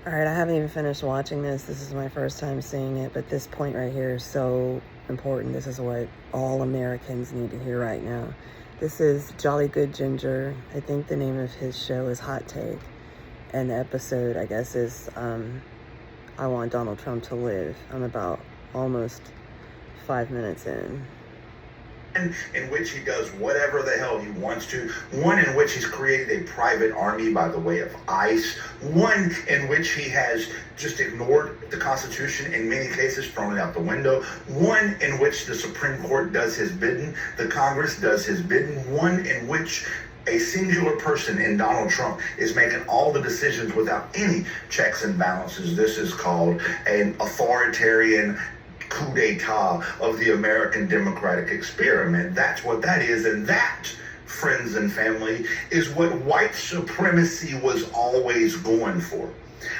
All right, I haven't even finished watching this. This is my first time seeing it, but this point right here is so important. This is what all Americans need to hear right now. This is Jolly Good Ginger. I think the name of his show is Hot Take. And the episode, I guess, is I Want Donald Trump to Live. I'm about almost 5 minutes in which he does whatever the hell he wants to, one in which he's created a private army by the way of ICE, one in which he has just ignored the Constitution, in many cases thrown it out the window, one in which the Supreme Court does his bidding, the Congress does his bidding, one in which a singular person in Donald Trump is making all the decisions without any checks and balances. This is called an authoritarian coup d'etat of the American democratic experiment. That's what that is. And that, friends and family, is what white supremacy was always going for.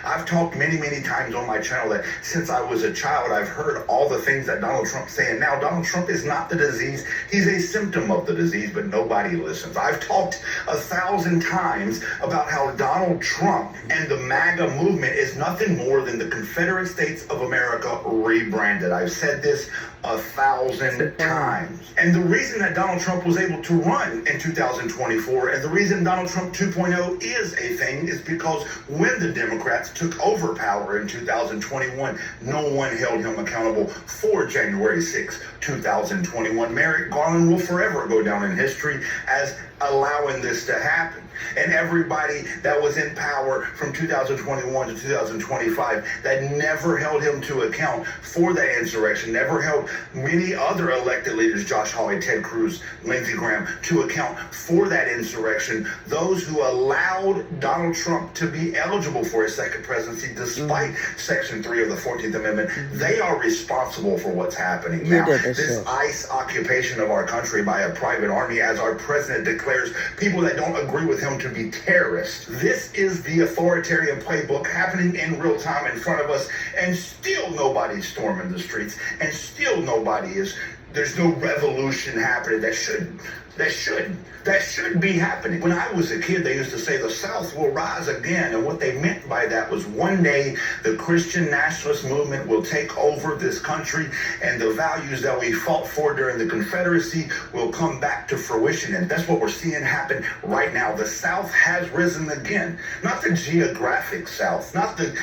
I've talked many, many times on my channel that since I was a child, I've heard all the things that Donald Trump's saying. Now, Donald Trump is not the disease. He's a symptom of the disease, but nobody listens. I've talked 1,000 times about how Donald Trump and the MAGA movement is nothing more than the Confederate States of America rebranded. I've said this 1,000 times. And the reason that Donald Trump was able to run in 2024 and the reason Donald Trump 2.0 is a thing is because when the Democrats took over power in 2021, no one held him accountable for January 6, 2021. Merrick Garland will forever go down in history as allowing this to happen. And everybody that was in power from 2021 to 2025 that never held him to account for that insurrection, never held many other elected leaders, Josh Hawley, Ted Cruz, Lindsey Graham, to account for that insurrection, those who allowed Donald Trump to be eligible for a second presidency despite Section 3 of the 14th Amendment, they are responsible for what's happening now. This ICE occupation of our country by a private army, as our president declares people that don't agree with him to be terrorists. This is the authoritarian playbook happening in real time in front of us, and still nobody's storming the streets, and still there's no revolution happening that should be happening. When I was a kid, they used to say the South will rise again, and what they meant by that was one day the Christian nationalist movement will take over this country, and the values that we fought for during the Confederacy will come back to fruition, and that's what we're seeing happen right now. The South has risen again, not the geographic South, not the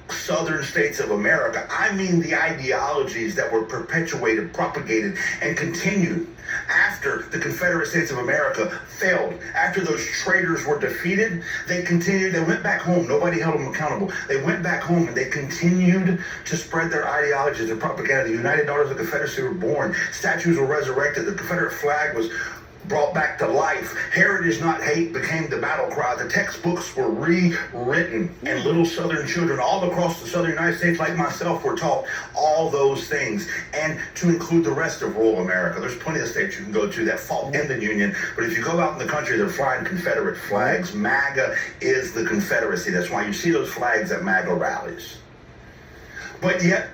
southern states of America. I mean the ideologies that were perpetuated, propagated, and continued after the Confederate States of America failed. After those traitors were defeated, they went back home. Nobody held them accountable. They went back home and they continued to spread their ideologies and propaganda. The United Daughters of the Confederacy were born. Statues were resurrected. The Confederate flag was brought back to life. Heritage, not hate, became the battle cry. The textbooks were rewritten, and little Southern children all across the Southern United States, like myself, were taught all those things, and to include the rest of rural America. There's plenty of states you can go to that fought in the Union, but if you go out in the country, they're flying Confederate flags. MAGA is the Confederacy. That's why you see those flags at MAGA rallies. But yet,